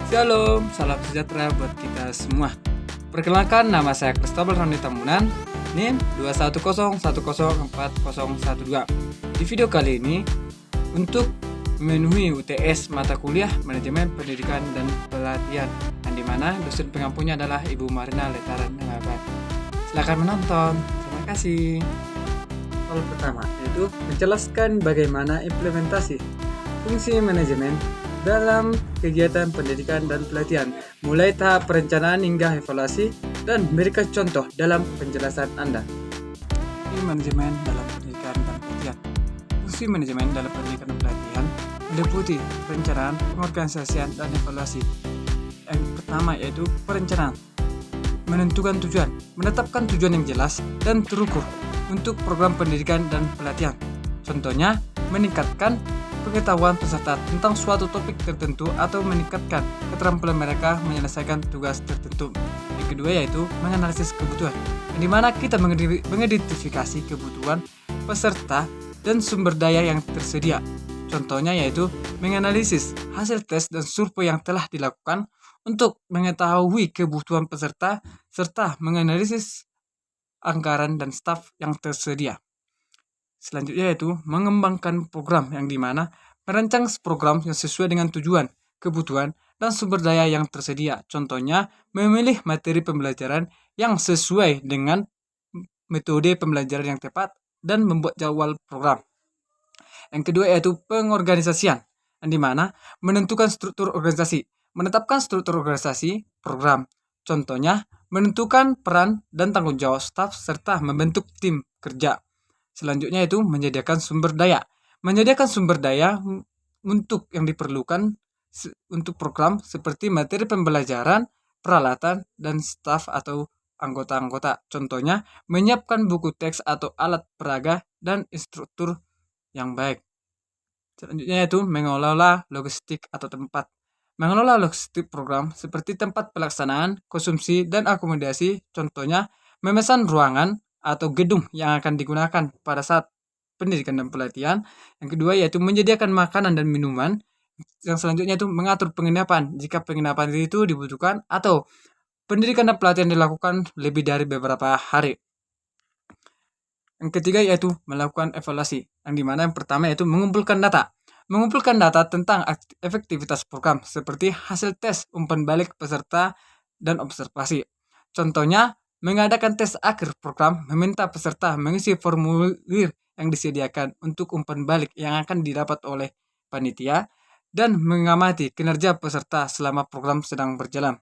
Shalom, salam sejahtera buat kita semua. Perkenalkan, nama saya Christopher Roni Tambunan, NIM 210104012. Di video kali ini, untuk memenuhi UTS mata kuliah Manajemen Pendidikan dan Pelatihan, yang dimana dosen pengampunya adalah Ibu Marina Letaran Nangaba. Silakan menonton. Terima kasih. Soal pertama yaitu menjelaskan bagaimana implementasi fungsi manajemen dalam kegiatan pendidikan dan pelatihan, mulai tahap perencanaan hingga evaluasi, dan berikan contoh dalam penjelasan Anda. Fungsi manajemen dalam pendidikan dan pelatihan. Fungsi manajemen dalam pendidikan dan pelatihan meliputi perencanaan, pengorganisasian, dan evaluasi. Yang pertama yaitu perencanaan. Menentukan tujuan, menetapkan tujuan yang jelas dan terukur untuk program pendidikan dan pelatihan. Contohnya, meningkatkan pengetahuan peserta tentang suatu topik tertentu atau meningkatkan keterampilan mereka menyelesaikan tugas tertentu. Yang kedua yaitu menganalisis kebutuhan, di mana kita mengidentifikasi kebutuhan peserta dan sumber daya yang tersedia. Contohnya yaitu menganalisis hasil tes dan survei yang telah dilakukan untuk mengetahui kebutuhan peserta serta menganalisis anggaran dan staf yang tersedia. Selanjutnya yaitu mengembangkan program, yang dimana merancang program yang sesuai dengan tujuan, kebutuhan, dan sumber daya yang tersedia. Contohnya, memilih materi pembelajaran yang sesuai dengan metode pembelajaran yang tepat dan membuat jadwal program. Yang kedua yaitu pengorganisasian, yang dimana menentukan struktur organisasi, menetapkan struktur organisasi program. Contohnya, menentukan peran dan tanggung jawab staf serta membentuk tim kerja. Selanjutnya itu menyediakan sumber daya. Menyediakan sumber daya untuk yang diperlukan untuk program seperti materi pembelajaran, peralatan, dan staf atau anggota-anggota. Contohnya, menyiapkan buku teks atau alat peraga dan instruktur yang baik. Selanjutnya itu mengelola logistik atau tempat. Mengelola logistik program seperti tempat pelaksanaan, konsumsi, dan akomodasi. Contohnya, memesan ruangan atau gedung yang akan digunakan pada saat pendidikan dan pelatihan. Yang kedua yaitu menyediakan makanan dan minuman. Yang selanjutnya itu mengatur penginapan jika penginapan itu dibutuhkan atau pendidikan dan pelatihan dilakukan lebih dari beberapa hari. Yang ketiga yaitu melakukan evaluasi, yang dimana yang pertama yaitu mengumpulkan data. Mengumpulkan data tentang efektivitas program seperti hasil tes, umpan balik peserta, dan observasi. Contohnya, mengadakan tes akhir program, meminta peserta mengisi formulir yang disediakan untuk umpan balik yang akan didapat oleh panitia, dan mengamati kinerja peserta selama program sedang berjalan.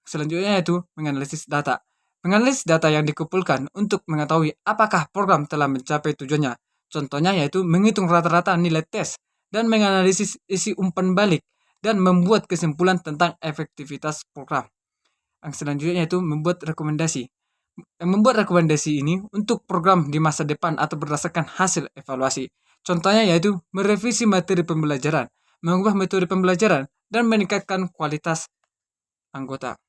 Selanjutnya yaitu menganalisis data. Menganalisis data yang dikumpulkan untuk mengetahui apakah program telah mencapai tujuannya. Contohnya yaitu menghitung rata-rata nilai tes dan menganalisis isi umpan balik dan membuat kesimpulan tentang efektivitas program. Yang selanjutnya yaitu membuat rekomendasi. Membuat rekomendasi ini untuk program di masa depan atau berdasarkan hasil evaluasi. Contohnya yaitu merevisi materi pembelajaran, mengubah metode pembelajaran, dan meningkatkan kualitas anggota.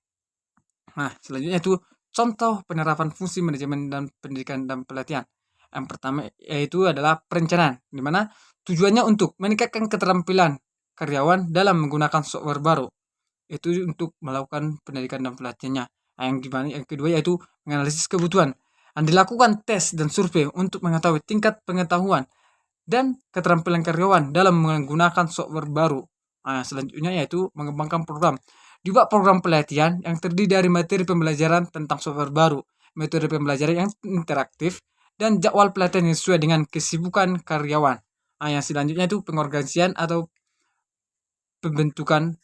Nah, selanjutnya itu contoh penerapan fungsi manajemen dan pendidikan dan pelatihan. Yang pertama yaitu adalah perencanaan, di mana tujuannya untuk meningkatkan keterampilan karyawan dalam menggunakan software baru. Itu untuk melakukan pendidikan dan pelatihannya. Yang kedua yaitu menganalisis kebutuhan. Yang dilakukan tes dan survei untuk mengetahui tingkat pengetahuan dan keterampilan karyawan dalam menggunakan software baru. Nah, selanjutnya yaitu mengembangkan program. Dibuat program pelatihan yang terdiri dari materi pembelajaran tentang software baru, metode pembelajaran yang interaktif, dan jadwal pelatihan yang sesuai dengan kesibukan karyawan. Nah, yang selanjutnya itu pengorganisasian atau pembentukan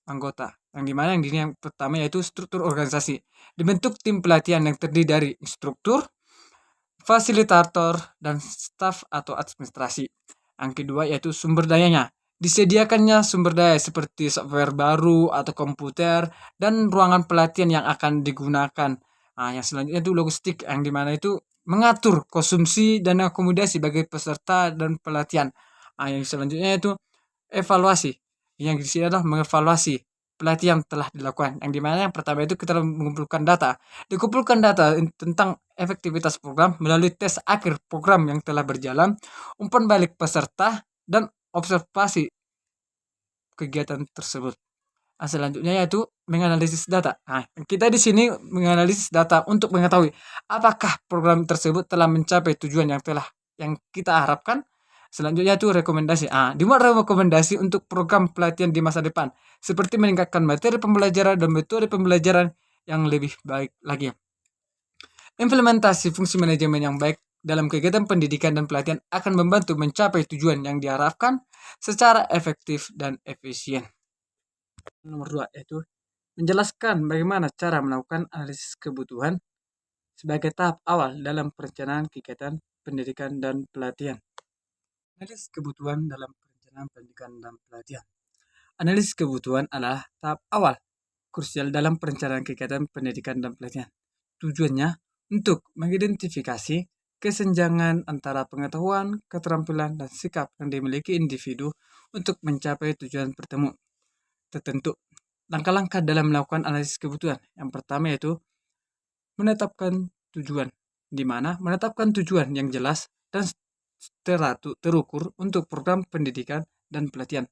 anggota, yang dimana yang pertama yaitu struktur organisasi. Dibentuk tim pelatihan yang terdiri dari instruktur, fasilitator, dan staf atau administrasi. Yang kedua yaitu sumber dayanya. Disediakannya sumber daya seperti software baru atau komputer dan ruangan pelatihan yang akan digunakan. Nah, yang selanjutnya itu logistik, yang dimana itu mengatur konsumsi dan akomodasi bagi peserta dan pelatihan. Nah, yang selanjutnya itu evaluasi. Yang di sini adalah mengevaluasi pelatihan telah dilakukan. Yang dimana yang pertama itu kita mengumpulkan data. Dikumpulkan data tentang efektivitas program melalui tes akhir program yang telah berjalan, umpan balik peserta, dan observasi kegiatan tersebut. Selanjutnya yaitu menganalisis data. Kita di sini menganalisis data untuk mengetahui apakah program tersebut telah mencapai tujuan yang kita harapkan. Selanjutnya itu rekomendasi. Dibuat rekomendasi untuk program pelatihan di masa depan, seperti meningkatkan materi pembelajaran dan metode pembelajaran yang lebih baik lagi. Implementasi fungsi manajemen yang baik dalam kegiatan pendidikan dan pelatihan akan membantu mencapai tujuan yang diharapkan secara efektif dan efisien. Nomor 2 yaitu menjelaskan bagaimana cara melakukan analisis kebutuhan sebagai tahap awal dalam perencanaan kegiatan pendidikan dan pelatihan. Analisis kebutuhan dalam perencanaan pendidikan dan pelatihan. Analisis kebutuhan adalah tahap awal krusial dalam perencanaan kegiatan pendidikan dan pelatihan. Tujuannya untuk mengidentifikasi kesenjangan antara pengetahuan, keterampilan, dan sikap yang dimiliki individu untuk mencapai tujuan tertentu. Langkah-langkah dalam melakukan analisis kebutuhan. Yang pertama yaitu menetapkan tujuan, di mana menetapkan tujuan yang jelas dan terukur untuk program pendidikan dan pelatihan.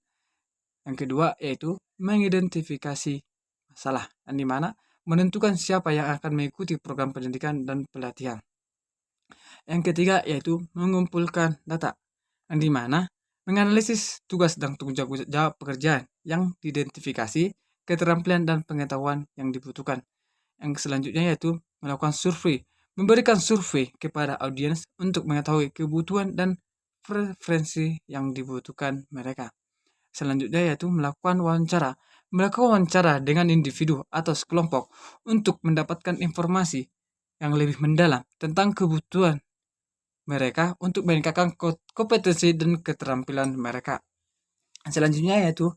Yang kedua yaitu mengidentifikasi masalah, yang di mana menentukan siapa yang akan mengikuti program pendidikan dan pelatihan. Yang ketiga yaitu mengumpulkan data, yang di mana menganalisis tugas dan tanggung jawab pekerjaan yang diidentifikasi, keterampilan dan pengetahuan yang dibutuhkan. Yang selanjutnya yaitu melakukan survei, memberikan survei kepada audiens untuk mengetahui kebutuhan dan preferensi yang dibutuhkan mereka. Selanjutnya yaitu melakukan wawancara dengan individu atau sekelompok untuk mendapatkan informasi yang lebih mendalam tentang kebutuhan mereka untuk meningkatkan kompetensi dan keterampilan mereka. Selanjutnya yaitu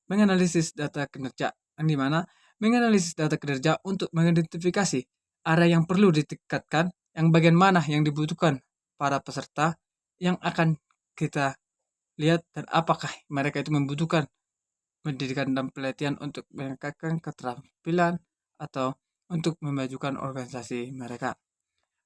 menganalisis data kinerja, yang dimana menganalisis data kinerja untuk mengidentifikasi area yang perlu ditingkatkan, yang bagian mana yang dibutuhkan para peserta yang akan kita lihat, dan apakah mereka itu membutuhkan pendidikan dan pelatihan untuk meningkatkan keterampilan atau untuk memajukan organisasi mereka.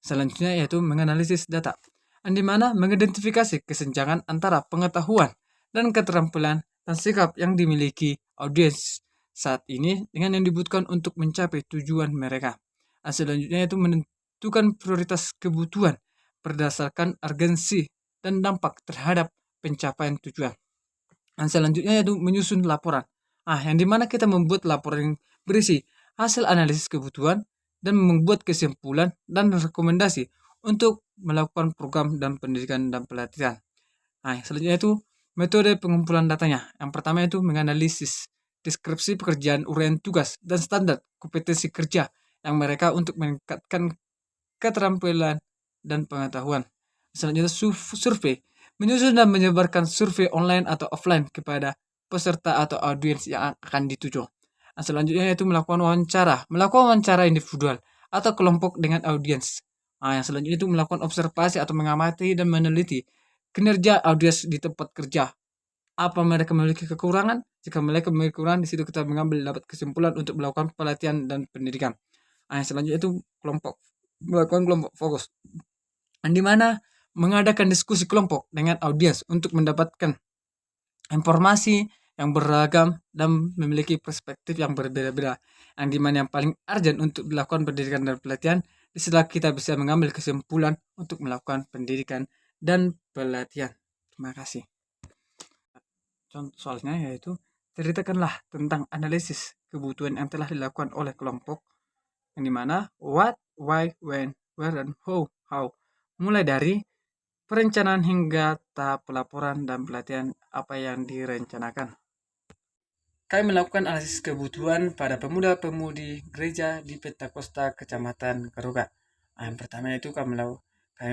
Selanjutnya yaitu menganalisis data, yang dimana mengidentifikasi kesenjangan antara pengetahuan dan keterampilan dan sikap yang dimiliki audiens saat ini dengan yang dibutuhkan untuk mencapai tujuan mereka. Selanjutnya yaitu menentukan prioritas kebutuhan berdasarkan urgensi dan dampak terhadap pencapaian tujuan. Dan selanjutnya yaitu menyusun laporan. Yang dimana kita membuat laporan yang berisi hasil analisis kebutuhan dan membuat kesimpulan dan rekomendasi untuk melakukan program dan pendidikan dan pelatihan. Selanjutnya itu metode pengumpulan datanya. Yang pertama itu menganalisis deskripsi pekerjaan, uraian tugas, dan standar kompetensi kerja yang mereka untuk meningkatkan keterampilan dan pengetahuan. Selanjutnya survei, menyusun dan menyebarkan survei online atau offline kepada peserta atau audiens yang akan dituju. Selanjutnya yaitu melakukan wawancara individual atau kelompok dengan audiens. Yang selanjutnya itu melakukan observasi atau mengamati dan meneliti kinerja audiens di tempat kerja. Apa mereka memiliki kekurangan? Jika mereka memiliki kekurangan, di situ kita dapat kesimpulan untuk melakukan pelatihan dan pendidikan. Yang selanjutnya itu melakukan kelompok fokus, yang dimana mengadakan diskusi kelompok dengan audiens untuk mendapatkan informasi yang beragam dan memiliki perspektif yang berbeda-beda, yang dimana yang paling urgent untuk dilakukan pendidikan dan pelatihan setelah kita bisa mengambil kesimpulan untuk melakukan pendidikan dan pelatihan. Terima kasih. Contoh soalnya yaitu ceritakanlah tentang analisis kebutuhan yang telah dilakukan oleh kelompok, yang dimana what, why, when, where, and how, mulai dari perencanaan hingga tahap pelaporan dan pelatihan apa yang direncanakan. Kami melakukan analisis kebutuhan pada pemuda-pemudi gereja di Pentakosta Kecamatan Garuga. Yang pertama itu kami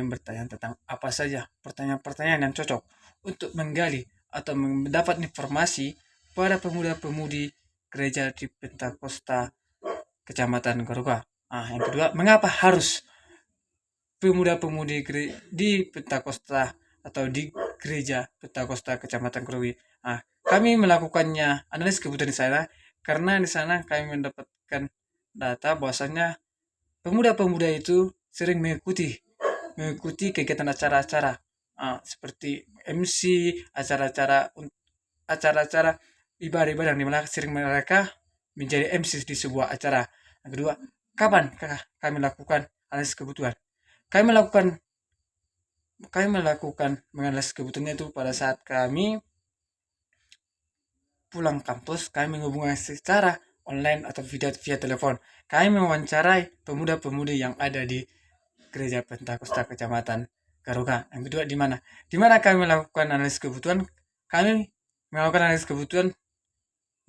bertanya tentang apa saja pertanyaan-pertanyaan yang cocok untuk menggali atau mendapat informasi pada pemuda-pemudi gereja di Pentakosta Kecamatan Garuga. Yang kedua, mengapa harus pemuda-pemudi di Pentakosta atau di gereja Pentakosta Kecamatan Garuga? Kami melakukannya analisis kebutuhan di sana karena di sana kami mendapatkan data bahwasanya pemuda-pemuda itu sering mengikuti kegiatan acara-acara seperti MC, acara-acara ibadah-ibadah yang dimana sering mereka menjadi MC di sebuah acara. Yang kedua, kapan kami lakukan analisis kebutuhan? Kami melakukan menganalisis kebutuhannya itu pada saat kami pulang kampus. Kami menghubungi secara online atau via telepon. Kami mewawancarai pemuda-pemudi yang ada di Gereja Pentakosta Kecamatan Garuga. Yang kedua, di mana? Di mana kami melakukan analisis kebutuhan? Kami melakukan analisis kebutuhan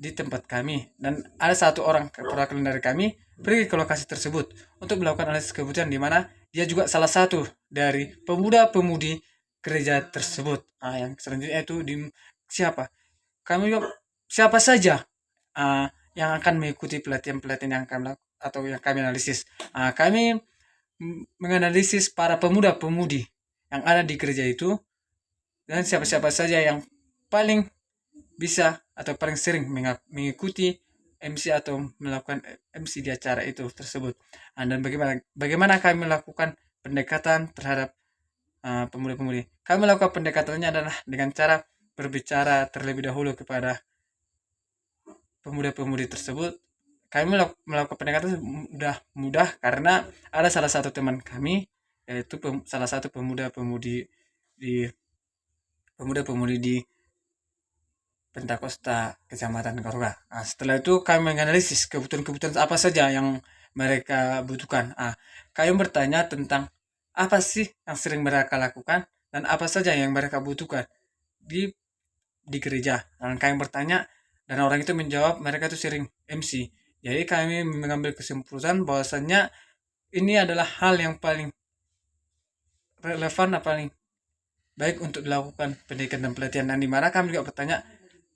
di tempat kami, dan ada satu orang perwakilan dari kami pergi ke lokasi tersebut untuk melakukan analisis kebutuhan, di mana dia juga salah satu dari pemuda-pemudi gereja tersebut. Yang selanjutnya itu siapa? Kami juga siapa saja yang akan mengikuti pelatihan-pelatihan yang kami lakukan atau yang kami analisis. Kami menganalisis para pemuda-pemudi yang ada di gereja itu, dan siapa-siapa saja yang paling bisa atau paling sering mengikuti MC atau melakukan MC di acara itu tersebut. Dan bagaimana kami melakukan pendekatan terhadap pemuda-pemudi? Kami melakukan pendekatannya adalah dengan cara berbicara terlebih dahulu kepada pemuda-pemudi tersebut. Kami melakukan pendekatan mudah karena ada salah satu teman kami, yaitu salah satu pemuda-pemudi di Pentakosta Kecamatan Garuga. Setelah itu kami menganalisis kebutuhan-kebutuhan apa saja yang mereka butuhkan. Kami bertanya tentang apa sih yang sering mereka lakukan dan apa saja yang mereka butuhkan di gereja. Dan kami bertanya dan orang itu menjawab mereka itu sering MC. Jadi kami mengambil kesimpulan bahwasannya ini adalah hal yang paling relevan, paling baik untuk dilakukan pendidikan dan pelatihan. Dan di mana kami juga bertanya,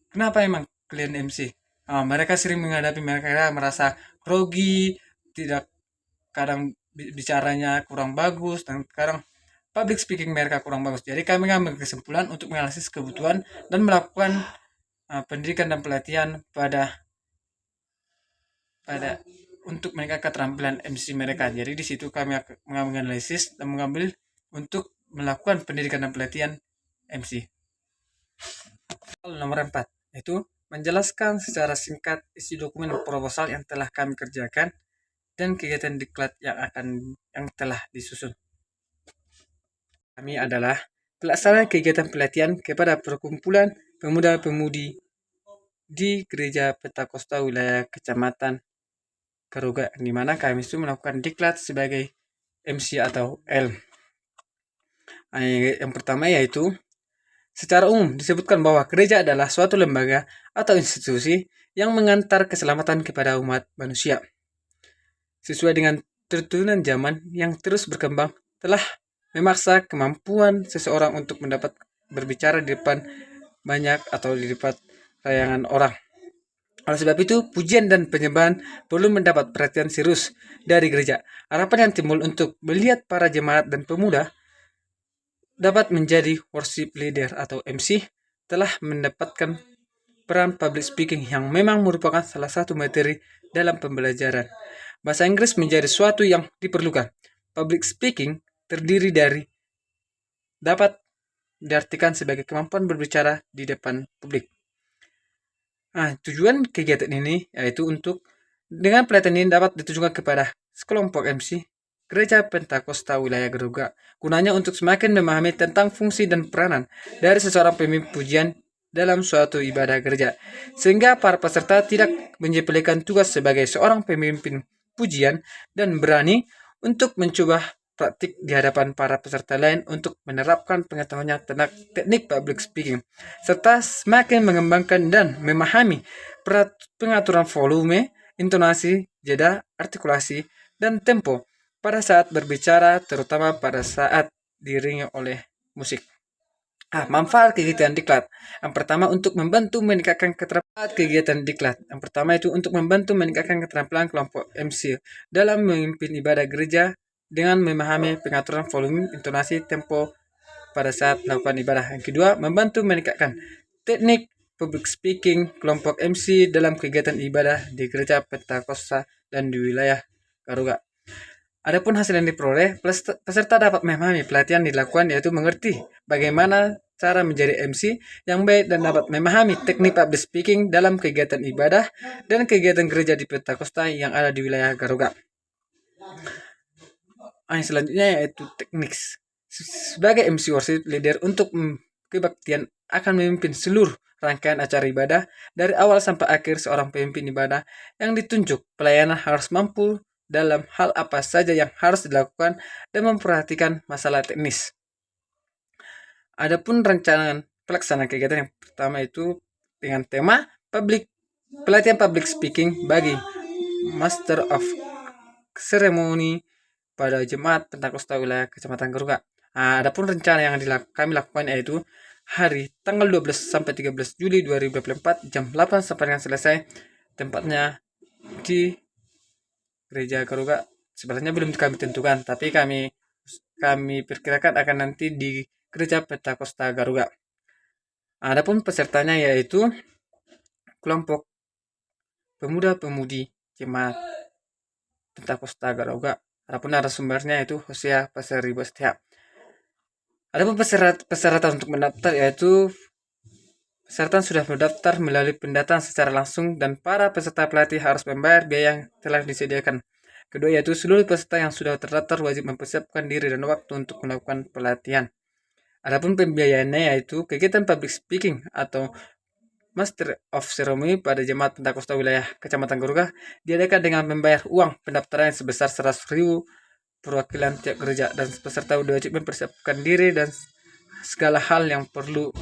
kenapa emang kalian MC? Mereka sering menghadapi, mereka merasa grogi, tidak, kadang bicaranya kurang bagus, dan kadang public speaking mereka kurang bagus. Jadi kami mengambil kesimpulan untuk menganalisis kebutuhan dan melakukan pendidikan dan pelatihan pada untuk meningkatkan keterampilan MC mereka. Jadi di situ kami menganalisis dan mengambil untuk melakukan pendidikan dan pelatihan MC. Nomor 4 yaitu menjelaskan secara singkat isi dokumen proposal yang telah kami kerjakan dan kegiatan diklat yang telah disusun. Kami adalah pelaksana kegiatan pelatihan kepada perkumpulan pemuda-pemudi di Gereja Pentakosta wilayah Kecamatan Garuga, di mana kami itu melakukan diklat sebagai MC atau L. Yang pertama yaitu, secara umum disebutkan bahwa gereja adalah suatu lembaga atau institusi yang mengantar keselamatan kepada umat manusia. Sesuai dengan tuntunan zaman yang terus berkembang, telah memaksa kemampuan seseorang untuk mendapat berbicara di depan banyak atau di depan layangan orang. Oleh sebab itu, pujian dan penyembahan perlu mendapat perhatian serius dari gereja. Harapan yang timbul untuk melihat para jemaat dan pemuda dapat menjadi worship leader atau MC telah mendapatkan peran public speaking yang memang merupakan salah satu materi dalam pembelajaran. Bahasa Inggris menjadi suatu yang diperlukan. Public speaking terdiri dari dapat diartikan sebagai kemampuan berbicara di depan publik. Tujuan kegiatan ini yaitu dengan pelatihan ini dapat ditujukan kepada sekelompok MC Gereja Pentakosta wilayah Garuga, gunanya untuk semakin memahami tentang fungsi dan peranan dari seseorang pemimpin pujian dalam suatu ibadah gereja, sehingga para peserta tidak menyepelekan tugas sebagai seorang pemimpin pujian dan berani untuk mencoba praktik di hadapan para peserta lain untuk menerapkan pengetahuannya tentang teknik public speaking, serta semakin mengembangkan dan memahami pengaturan volume, intonasi, jeda, artikulasi, dan tempo pada saat berbicara, terutama pada saat diiringi oleh musik. Manfaat kegiatan diklat. Yang pertama, untuk membantu meningkatkan keterampilan kegiatan diklat. Yang pertama itu untuk membantu meningkatkan keterampilan kelompok MC dalam memimpin ibadah gereja dengan memahami pengaturan volume, intonasi, tempo pada saat melakukan ibadah. Yang kedua, membantu meningkatkan teknik public speaking kelompok MC dalam kegiatan ibadah di Gereja Pentakosta dan di wilayah Garuga. Adapun hasil yang diperoleh, peserta dapat memahami pelatihan dilakukan, yaitu mengerti bagaimana cara menjadi MC yang baik dan dapat memahami teknik public speaking dalam kegiatan ibadah dan kegiatan gereja di Pentakosta yang ada di wilayah Garuga. Yang selanjutnya yaitu teknik. Sebagai MC worship leader untuk kebaktian akan memimpin seluruh rangkaian acara ibadah dari awal sampai akhir. Seorang pemimpin ibadah yang ditunjuk pelayanan harus mampu dalam hal apa saja yang harus dilakukan dan memperhatikan masalah teknis. Adapun rancangan pelaksanaan kegiatan yang pertama itu dengan tema pelatihan public speaking bagi Master of Ceremony pada Jemaat Pentakosta wilayah Kecamatan Garuga. Adapun rencana yang kami lakukan yaitu hari tanggal 12 sampai 13 Juli 2024 jam 8 sampai dengan selesai. Tempatnya di Gereja Garuga. Sebenarnya belum kami tentukan, tapi kami perkirakan akan nanti di Gereja Pentakosta Garuga. Adapun pesertanya yaitu kelompok pemuda-pemudi Jemaat Pentakosta Garuga. Adapun narasumbernya yaitu Hosea Pasari Bastia. Adapun persyaratan untuk mendaftar yaitu peserta sudah mendaftar melalui pendataan secara langsung dan para peserta pelatih harus membayar biaya yang telah disediakan. Kedua yaitu seluruh peserta yang sudah terdaftar wajib mempersiapkan diri dan waktu untuk melakukan pelatihan. Adapun pembiayaannya yaitu kegiatan public speaking atau Master of Ceremony pada Jemaat Pentakosta wilayah Kecamatan Garuga diadakan dengan membayar uang pendaftaran sebesar 100.000 perwakilan tiap gereja dan peserta wajib mempersiapkan diri dan segala hal yang perlu.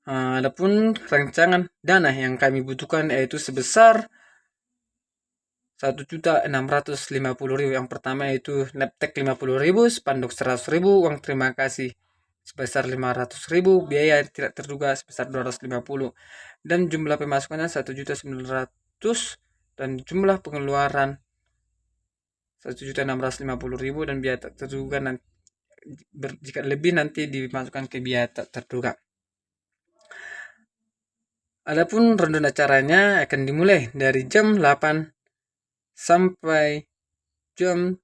Adapun rancangan dana yang kami butuhkan yaitu sebesar 1.650.000. Yang pertama yaitu laptop 50.000, spanduk 100.000, uang terima kasih sebesar 500.000, biaya tidak terduga sebesar 250, dan jumlah pemasukannya 1.900.000 dan jumlah pengeluaran 1.650.000 dan biaya tak terduga nanti, jika lebih nanti dimasukkan ke biaya tak terduga. Adapun rundown acaranya akan dimulai dari jam 8 sampai jam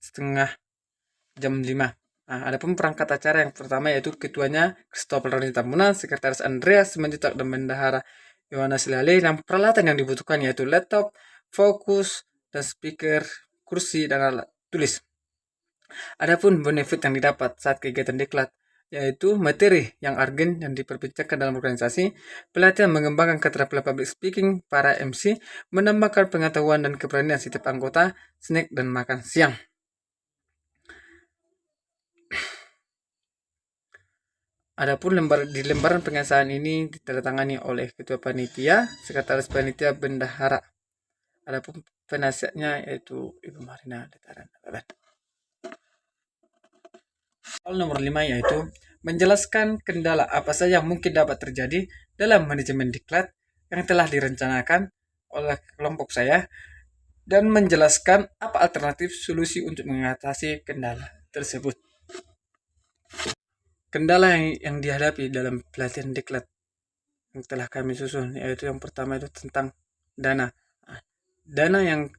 5:30. Adapun perangkat acara yang pertama yaitu ketuanya Christopher Roni Tambunan, sekretaris Andreas Simanjuntak dan bendahara Yohanes Lale. Dan peralatan yang dibutuhkan yaitu laptop, fokus, dan speaker, kursi, dan alat tulis. Adapun benefit yang didapat saat kegiatan diklat yaitu materi yang argen yang diperbincangkan dalam organisasi, pelatihan mengembangkan keterampilan public speaking para MC, menambahkan pengetahuan dan keberanian setiap anggota, snack dan makan siang. Adapun di lembaran pengesahan ini ditandatangani oleh Ketua Panitia, Sekretaris Panitia, Bendahara. Adapun penasihatnya yaitu Ibu Marina Letaran. Hal nomor 5 yaitu menjelaskan kendala apa saja yang mungkin dapat terjadi dalam manajemen diklat yang telah direncanakan oleh kelompok saya dan menjelaskan apa alternatif solusi untuk mengatasi kendala tersebut. Kendala yang dihadapi dalam pelatihan diklat yang telah kami susun yaitu yang pertama itu tentang dana. Dana yang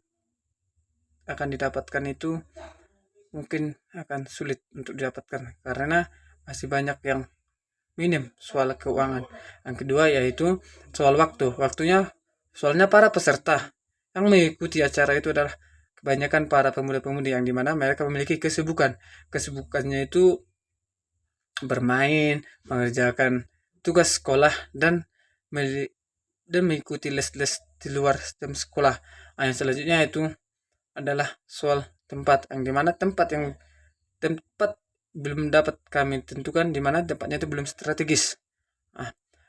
akan didapatkan itu mungkin akan sulit untuk didapatkan karena masih banyak yang minim soal keuangan. Yang kedua yaitu soal waktu. Soalnya para peserta yang mengikuti acara itu adalah kebanyakan para pemuda-pemudi yang dimana mereka memiliki kesibukan. Kesibukannya itu bermain, mengerjakan tugas sekolah, dan mengikuti les-les di luar jam sekolah. Yang selanjutnya itu adalah soal tempat, yang dimana tempat belum dapat kami tentukan, dimana tempatnya itu belum strategis.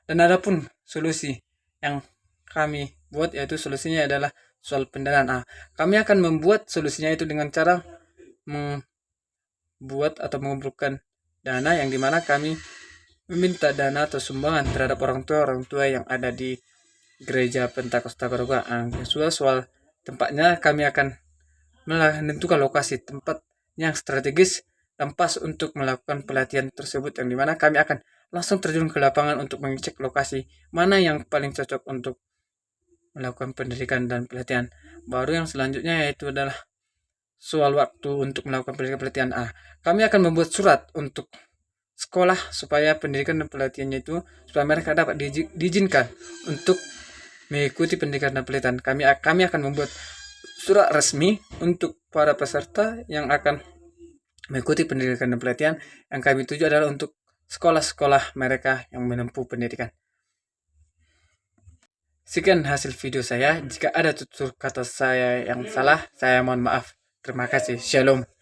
Dan adapun solusi yang kami buat yaitu solusinya adalah soal pendanaan. Kami akan membuat solusinya itu dengan cara membuat atau mengumpulkan dana yang dimana kami meminta dana atau sumbangan terhadap orang tua yang ada di Gereja Pentakosta Garuga. Soal tempatnya kami akan menentukan lokasi tempat yang strategis dan pas untuk melakukan pelatihan tersebut, yang dimana kami akan langsung terjun ke lapangan untuk mengecek lokasi mana yang paling cocok untuk melakukan pendidikan dan pelatihan. Baru yang selanjutnya yaitu adalah soal waktu untuk melakukan pendidikan pelatihan A. Kami akan membuat surat untuk sekolah supaya pendidikan dan pelatihannya itu supaya mereka dapat diizinkan untuk mengikuti pendidikan dan pelatihan. Kami akan membuat surat resmi untuk para peserta yang akan mengikuti pendidikan dan pelatihan. Yang kami tuju adalah untuk sekolah-sekolah mereka yang menempuh pendidikan. Sekian hasil video saya. Jika ada tutur kata saya yang salah, saya mohon maaf. Terima kasih. Shalom.